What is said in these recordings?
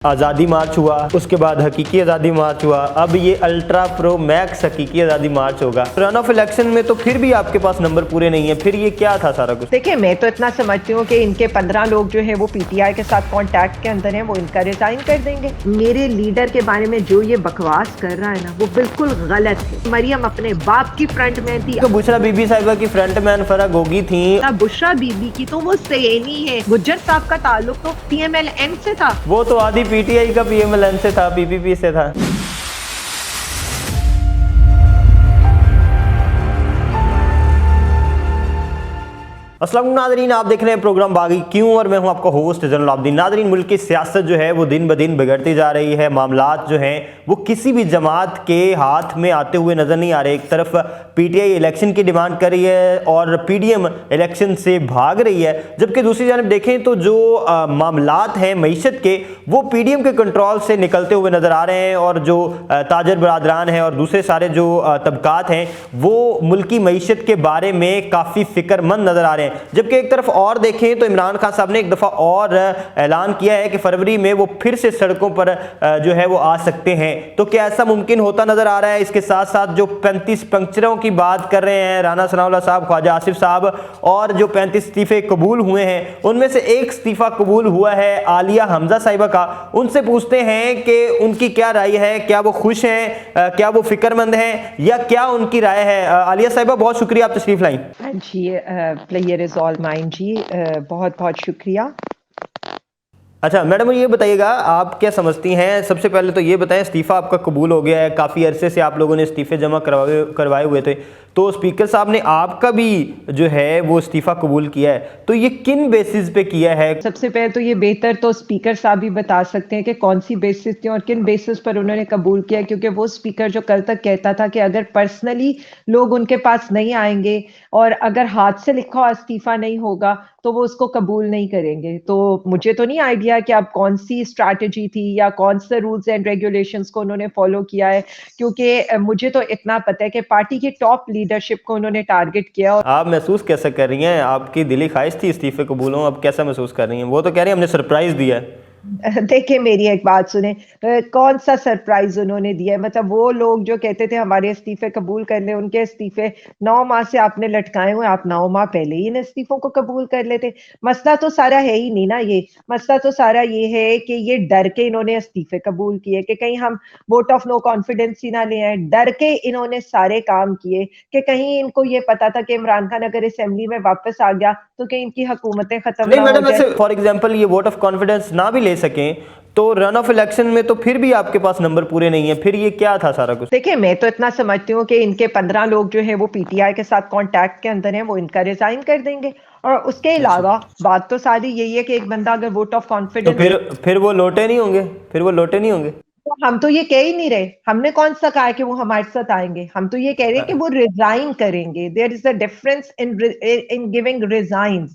आज़ादी मार्च हुआ, उसके बाद हकीकी आज़ादी मार्च हुआ, अब ये अल्ट्रा प्रो मैक्स हकीकी आज़ादी मार्च होगा। रन ऑफ इलेक्शन में तो फिर भी आपके पास नंबर पूरे नहीं है, फिर ये क्या था सारा कुछ? देखिए, मैं तो इतना समझती हूँ कि इनके 15 लोग जो है वो पीटीआई के साथ कांटेक्ट के अंदर हैं, वो इनका रिजाइन कर देंगे। मेरे लीडर के बारे में जो ये बकवास कर रहा है ना, वो बिल्कुल गलत है। मरियम अपने बाप की फ्रंट मैन थी। तो बुशरा बीबी साहिबा की फ्रंट मैन फराग होगी थी। बुशरा बीबी की तो वो सहेली है। गुज्जर साहब का ताल्लुक तो पीएमएलएन से था। वो तो आधी पीटीआई का पीएमएलएन से था, पीपीपी से था। अस्सलाम वालेकुम नादरीन, आप देख रहे हैं प्रोग्राम बागी क्यों और मैं हूं आपका होस्ट जनरल आब्दीन। नादरीन, मुल्क की सियासत जो है वो दिन ब दिन बिगड़ती जा रही है। मामलात जो हैं वो किसी भी जमात के हाथ में आते हुए नज़र नहीं आ रहे। एक तरफ पीटीआई इलेक्शन की डिमांड कर रही है और पीडीएम इलेक्शन से भाग रही है, जबकि दूसरी जानब देखें तो जो मामलात हैं मईशत के वो पीडीएम के कंट्रोल से निकलते हुए नज़र आ रहे हैं और जो ताजर बरादरान हैं और दूसरे सारे जो तबकात हैं वो मुल्की मईशत के बारे में काफ़ी फ़िक्रमंद नज़र आ रहे हैं। जबकि एक तरफ और देखें तो इमरान खान साहब ने एक दफ़ा और ऐलान किया है कि फरवरी में वो फिर से सड़कों पर जो है वो आ सकते हैं। तो क्या ऐसा मुमकिन होता नज़र आ रहा है? इसके साथ साथ जो 35 पंक्चरों की बात कर रहे हैं राना सनाउल्लाह साहब, ख्वाजा आसिफ साहब, और जो 35 इस्तीफे कबूल हुए हैं उनमें से एक इस्तीफ़ा कबूल हुआ है आलिया हमजा साहिबा का। उनसे पूछते हैं कि उनकी क्या राय है, क्या वो खुश हैं, क्या वो फिक्रमंद हैं, या क्या उनकी राय है। आलिया साहिबा, बहुत शुक्रिया आप तशरीफ लाई। जी, प्लेयर इज ऑल माइन जी, बहुत बहुत शुक्रिया। अच्छा मैडम, ये बताइएगा आप क्या समझती हैं? सबसे पहले तो ये बताएं, इस्तीफ़ा आपका कबूल हो गया है, काफ़ी अरसे से आप लोगों ने इस्तीफ़े जमा करवाए हुए थे, तो स्पीकर साहब ने आपका भी जो है वो इस्तीफ़ा कबूल किया है, तो ये किन बेसिस पे किया है? सबसे पहले तो ये बेहतर तो स्पीकर साहब ही बता सकते हैं कि कौन सी बेसिस थी और किन बेसिस पर उन्होंने कबूल किया, क्योंकि वो स्पीकर जो कल तक कहता था कि अगर पर्सनली लोग उनके पास नहीं आएंगे और अगर हाथ से लिखा हुआ इस्तीफा नहीं होगा तो वो उसको कबूल नहीं करेंगे। तो मुझे तो नहीं आइडिया कि अब कौन सी स्ट्रैटेजी थी या कौन से रूल्स एंड रेगुलेशंस को उन्होंने फॉलो किया है, क्योंकि मुझे तो इतना पता है कि पार्टी की टॉप लीडरशिप को उन्होंने टारगेट किया। और आप महसूस कैसा कर रही हैं? आपकी दिली ख्वाहिश थी इस्तीफे कबूल हों, अब कैसा महसूस कर रही हैं? वो तो कह रही हैं हमने सरप्राइज दिया है। देखिए, मेरी एक बात सुने, कौन सा सरप्राइज उन्होंने दिया है? मतलब वो लोग जो कहते थे हमारे इस्तीफे कबूल कर ले, उनके इस्तीफे 9 माह से आपने लटकाए हुए, आप 9 माह पहले ही इन इस्तीफों को कबूल कर लेते। मसला तो सारा है ही नहीं ना ये। मसला तो सारा ये है कि ये डर के इन्होंने इस्तीफे कबूल किए कि कहीं हम वोट ऑफ नो कॉन्फिडेंस ही ना ले आए। डर के इन्होंने सारे काम किए कि कहीं इनको ये पता था कि इमरान खान अगर असेंबली में वापस आ गया तो कहीं इनकी हुकूमतें खत्म नहीं ना हो मैडम, जाए। वैसे फॉर एग्जांपल ये वोट ऑफ कॉन्फिडेंस ना भी ले सकें तो रन ऑफ इलेक्शन में तो फिर भी आपके पास नंबर पूरे नहीं है, फिर ये क्या था सारा कुछ? देखिए, मैं तो इतना समझती हूँ कि इनके 15 लोग जो है वो पीटीआई के साथ कांटेक्ट के अंदर हैं, वो इनका रिजाइन कर देंगे। और उसके अलावा बात तो सारी यही है कि एक बंदा अगर वोट ऑफ तो कॉन्फिडेंस, फिर वो लौटे नहीं होंगे? फिर वो लौटे नहीं होंगे? तो हम तो ये कह ही नहीं रहे। हमने कौन सा कहा है कि वो हमारे साथ आएंगे? हम तो ये कह रहे हैं कि वो रिजाइन करेंगे। There is a difference in giving resign.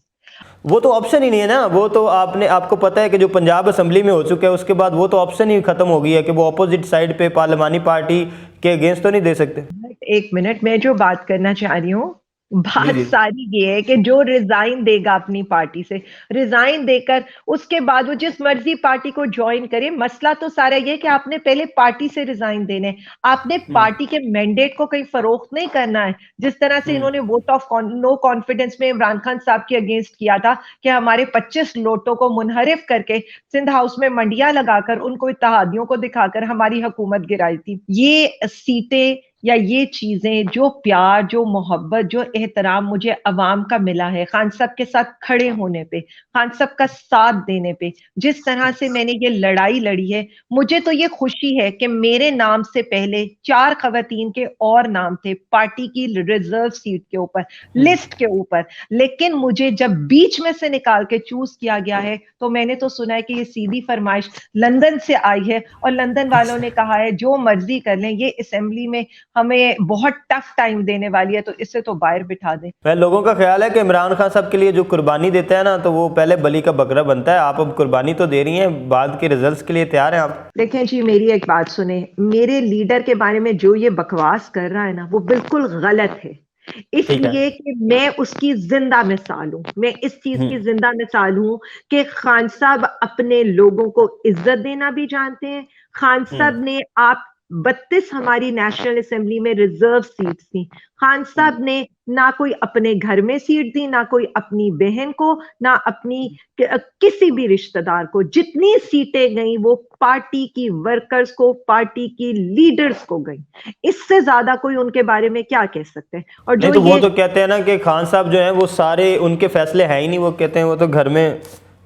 वो तो ऑप्शन ही नहीं है ना। वो तो आपको पता है कि जो पंजाब असेंबली में हो चुका है उसके बाद वो तो ऑप्शन ही खत्म हो गई है कि वो अपोजिट साइड पे पार्लिमानी पार्टी के अगेंस्ट तो नहीं दे सकते। एक मिनट, मैं जो बात करना चाह रही हूँ, जी बात जी। सारी ये है कि जो रिजाइन देगा अपनी पार्टी से, रिजाइन देकर उसके बाद वो जिस मर्जी पार्टी को ज्वाइन करे। मसला तो सारा ये कि आपने पहले पार्टी से रिजाइन देने, आपने पार्टी के मैंडेट को कहीं फरोख्त नहीं करना है। जिस तरह से इन्होंने वोट ऑफ नो कॉन्फिडेंस में इमरान खान साहब के अगेंस्ट किया था कि हमारे 25 नोटों को मुनहरिफ करके सिंध हाउस में मंडियां लगाकर उनको इत्तेहादियों को दिखाकर हमारी हुकूमत गिराई थी। ये सीटें या ये चीजें, जो प्यार, जो मोहब्बत, जो एहतराम मुझे अवाम का मिला है खान साहब के साथ खड़े होने पे, खान साहब का साथ देने पे, जिस तरह से मैंने ये लड़ाई लड़ी है, मुझे तो ये खुशी है कि मेरे नाम से पहले 4 खवातीन के और नाम थे पार्टी की रिजर्व सीट के ऊपर, लिस्ट के ऊपर। लेकिन मुझे जब बीच में से निकाल के चूज किया गया है तो मैंने तो सुना है कि ये सीधी फरमाइश लंदन से आई है और लंदन वालों ने कहा है जो मर्जी कर लें, ये असेंबली में हमें बहुत टफ टाइम देने वाली है, तो इससे तो बाहर बिठा दें। वह लोगों का ख्याल है कि इमरान खान साहब के लिए जो कुर्बानी देता है ना तो वो पहले बलि का बकरा बनता है। आप अब कुर्बानी तो दे रही हैं, बाद के रिजल्ट्स के लिए तैयार हैं आप? देखें जी, मेरी एक बात सुने, मेरे लीडर के बारे में जो ये बकवास कर रहा है ना, वो बिल्कुल गलत है। ठीक है। इसलिए कि मैं उसकी जिंदा मिसाल हूं, मैं इस चीज की जिंदा मिसाल हूं कि खान साहब अपने लोगों को इज्जत देना भी जानते हैं। खान हम्म। साहब ने आप 32 हमारी नेशनल असेंबली में रिजर्व सीट्स थी। खान साहब ने ना कोई अपने घर में सीट दी, ना कोई अपनी बहन को, ना अपनी किसी भी रिश्तेदार को। जितनी सीटें गई वो पार्टी की वर्कर्स को, पार्टी की लीडर्स को गई। इससे ज्यादा कोई उनके बारे में क्या कह सकते हैं? और नहीं जो तो वो ये तो कहते हैं ना कि खान साहब जो हैं वो सारे उनके फैसले हैं ही नहीं, वो कहते हैं वो तो घर में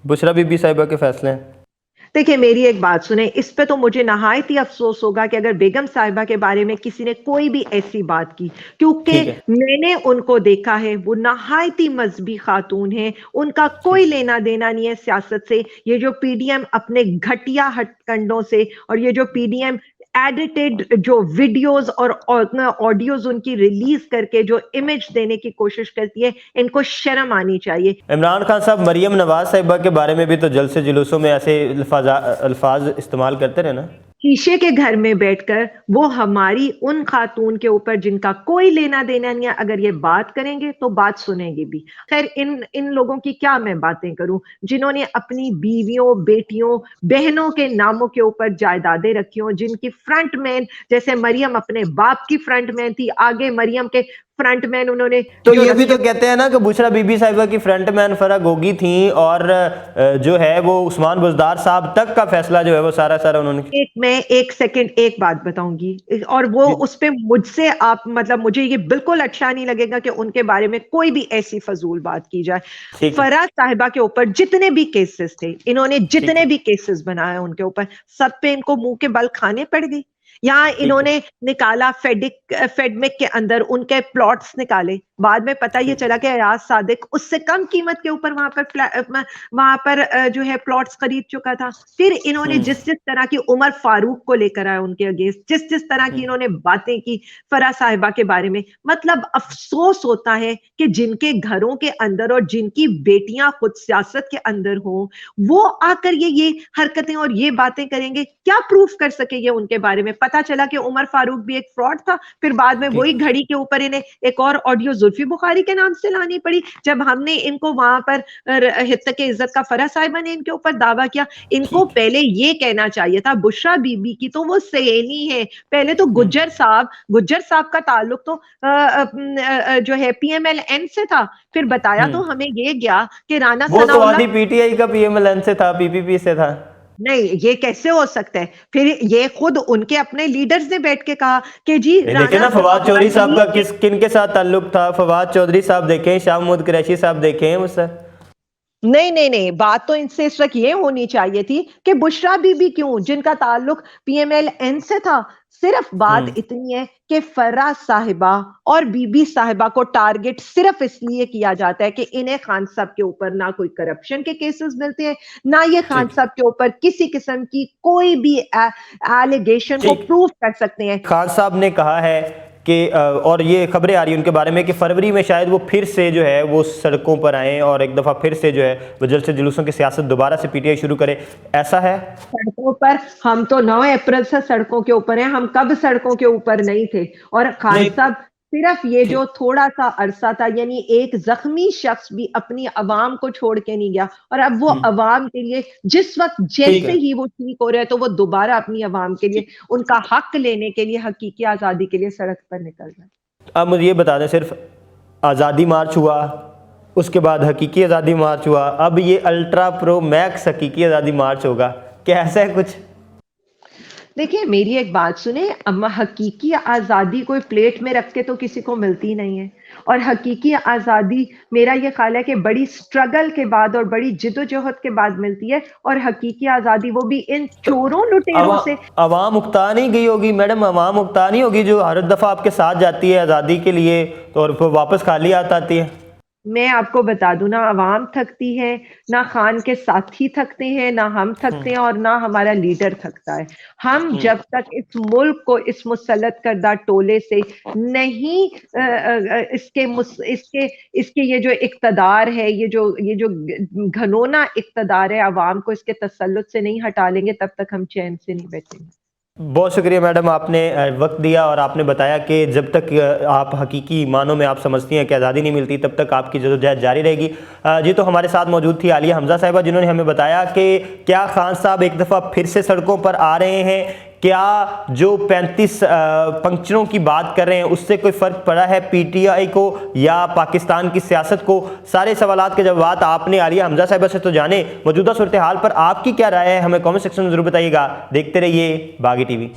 बुशरा बीबी साहिबा के फैसले हैं। देखिए, मेरी एक बात सुने, इस पे तो मुझे नहायत ही अफसोस होगा कि अगर बेगम साहिबा के बारे में किसी ने कोई भी ऐसी बात की, क्योंकि ठीक है। मैंने उनको देखा है, वो नहायत ही मजहबी खातून है। उनका कोई ठीक। लेना देना नहीं है सियासत से। ये जो पीडीएम अपने घटिया हथकंडों से, और ये जो पीडीएम एडिटेड जो वीडियोस और ऑडियोज उनकी रिलीज करके जो इमेज देने की कोशिश करती है, इनको शर्म आनी चाहिए। इमरान खान साहब मरियम नवाज साहिबा के बारे में भी तो जलसे जुलूसों में ऐसे अल्फाज इस्तेमाल करते रहे ना। शीशे के घर में बैठकर वो हमारी उन खातून के ऊपर जिनका कोई लेना देना नहीं है, अगर ये बात करेंगे तो बात सुनेंगे भी। खैर, इन इन लोगों की क्या मैं बातें करूं, जिन्होंने अपनी बीवियों, बेटियों, बहनों के नामों के ऊपर जायदादें रखी हों, जिनकी फ्रंटमैन, जैसे मरियम अपने बाप की फ्रंटमैन थी, आगे मरियम के फ्रंटमैन उन्होंने तो जो ये भी रखे। तो कहते हैं ना कि बुशरा बीबी साहिबा की फ्रंटमैन फरा गोगी थी, और जो है वो उस्मान बुजदार साहब तक का फैसला जो है वो सारा सारा उन्होंने। मैं एक सेकंड एक बात बताऊंगी, और वो जी। उस पे मुझसे आप मतलब मुझे ये बिल्कुल अच्छा नहीं लगेगा कि उनके बारे में कोई भी ऐसी फजूल बात की जाए। ठीक है। फराज साहिबा के ऊपर जितने भी केसेस थे, इन्होंने ठीक जितने है। भी केसेस बनाए उनके ऊपर, सब पे इनको मुंह के बल खाने पड़ गए। यहाँ ठीक है। इन्होंने निकाला फेडमिक के अंदर उनके प्लॉट्स निकाले, बाद में पता ये ठीक। चला कि अयाज सादिक उससे कम कीमत के ऊपर वहां पर जो है प्लॉट्स खरीद चुका था। फिर इन्होंने जिस जिस तरह की उमर फारूक को लेकर आए उनके अगेंस्ट, जिस जिस तरह की इन्होंने बातें की फरा साहिबा के बारे में, मतलब अफसोस होता है कि जिनके घरों के अंदर और जिनकी बेटियां खुद सियासत के अंदर हो, वो आकर ये हरकतें और ये बातें करेंगे। क्या प्रूफ कर सकेंगे उनके बारे में? पता चला कि उमर फारूक भी एक फ्रॉड था, फिर बाद में वही ठीक। घड़ी के ऊपर इन्हें एक और ऑडियो जुल्फी बुखारी के नाम से लानी पड़ी, जब हमने इनको वहां पर हित्त के इज्जत का फरा साहिबा ने इनके ऊपर दावा किया। इनको ठीक। पहले ये कहना चाहिए था, बुशरा बीबी की तो वो सहेली है। पहले तो गुज्जर साहब का ताल्लुक तो जो है पीएमएलएन से था। फिर बताया तो हमें ये गया कि राना वो तो सनाउल्लाह। आधी पीटीआई का पीएमएलएन से था, पीपीपी से था। नहीं, ये कैसे हो सकता है? फिर ये खुद उनके अपने लीडर्स ने बैठ के कहा कि जी ये देखे राना ना फवाद सनाउल्लाह चौधरी साहब ही का है। किन के साथ ताल्लुक था। फवाद चौधरी साहब देखें, शाह महमूद कुरैशी साहब देखें मुझसे। नहीं नहीं नहीं, बात तो इनसे इस वक्त ये होनी चाहिए थी कि बुशरा बीबी क्यों, जिनका ताल्लुक पीएमएलएन से था। सिर्फ बात इतनी है कि फरा साहिबा और बीबी साहिबा को टारगेट सिर्फ इसलिए किया जाता है कि इन्हें खान साहब के ऊपर ना कोई करप्शन के केसेस मिलते हैं, ना ये खान ठीक। साहब के ऊपर किसी किस्म की कोई भी एलिगेशन को ठीक। प्रूव कर सकते हैं। खान साहब ने कहा है कि और ये खबरें आ रही हैं उनके बारे में कि फरवरी में शायद वो फिर से जो है वो सड़कों पर आए और एक दफ़ा फिर से जो है वो जलसे जुलूसों की सियासत दोबारा से पीटीआई शुरू करे। ऐसा है? सड़कों पर हम तो 9 अप्रैल से सड़कों के ऊपर हैं, हम कब सड़कों के ऊपर नहीं थे। और खान नहीं। साहब सिर्फ ये जो ठीक। थोड़ा सा अरसा था, यानी एक जख्मी शख्स भी अपनी अवाम को छोड़ के नहीं गया, और अब वो अवाम के लिए जिस वक्त ठीक जैसे है। ही वो ठीक हो रहे हैं तो वो दोबारा अपनी अवाम के लिए, ठीक। उनका हक लेने के लिए, हकीकी आजादी के लिए सड़क पर निकल रहे हैं। अब मुझे ये बता दें, सिर्फ आज़ादी मार्च हुआ, उसके बाद हकीकी आज़ादी मार्च हुआ, अब ये अल्ट्रा प्रो मैक्स हकीकी आज़ादी मार्च होगा, कैसा है कुछ? देखिए, मेरी एक बात सुने, अम्मा, हकीकी आज़ादी कोई प्लेट में रख के तो किसी को मिलती नहीं है। और हकीकी आज़ादी मेरा ये ख्याल है कि बड़ी स्ट्रगल के बाद और बड़ी जिदोजहद के बाद मिलती है। और हकीकी आज़ादी वो भी इन तो चोरों लुटेरों से। अवाम उकता नहीं गई होगी मैडम, अवाम उकता नहीं होगी जो हर दफ़ा आपके साथ जाती है आज़ादी के लिए तो और फिर वापस खाली आती है। मैं आपको बता दूं ना, अवाम थकती है, ना खान के साथी थकते हैं, ना हम थकते हैं, और ना हमारा लीडर थकता है। हम जब तक इस मुल्क को इस मुसल्लत करदा टोले से नहीं इसके इसके ये जो इक्तदार है, ये जो घनौना इक्तदार है, अवाम को इसके तसल्लुत से नहीं हटा लेंगे, तब तक हम चैन से नहीं बैठेंगे। बहुत शुक्रिया मैडम, आपने वक्त दिया और आपने बताया कि जब तक आप हकीकी मानों में आप समझती हैं कि आज़ादी नहीं मिलती तब तक आपकी जद्दोजहद जारी रहेगी। जी, तो हमारे साथ मौजूद थी आलिया हमजा साहिबा, जिन्होंने हमें बताया कि क्या खान साहब एक दफ़ा फिर से सड़कों पर आ रहे हैं, क्या जो 35 पंक्चरों की बात कर रहे हैं उससे कोई फ़र्क पड़ा है पीटीआई को या पाकिस्तान की सियासत को। सारे सवालात के जवाब आपने आलिया हमजा साहिबा से तो जाने। मौजूदा सूरत हाल पर आपकी क्या राय है, हमें कमेंट सेक्शन में ज़रूर बताइएगा। देखते रहिए बागी टीवी।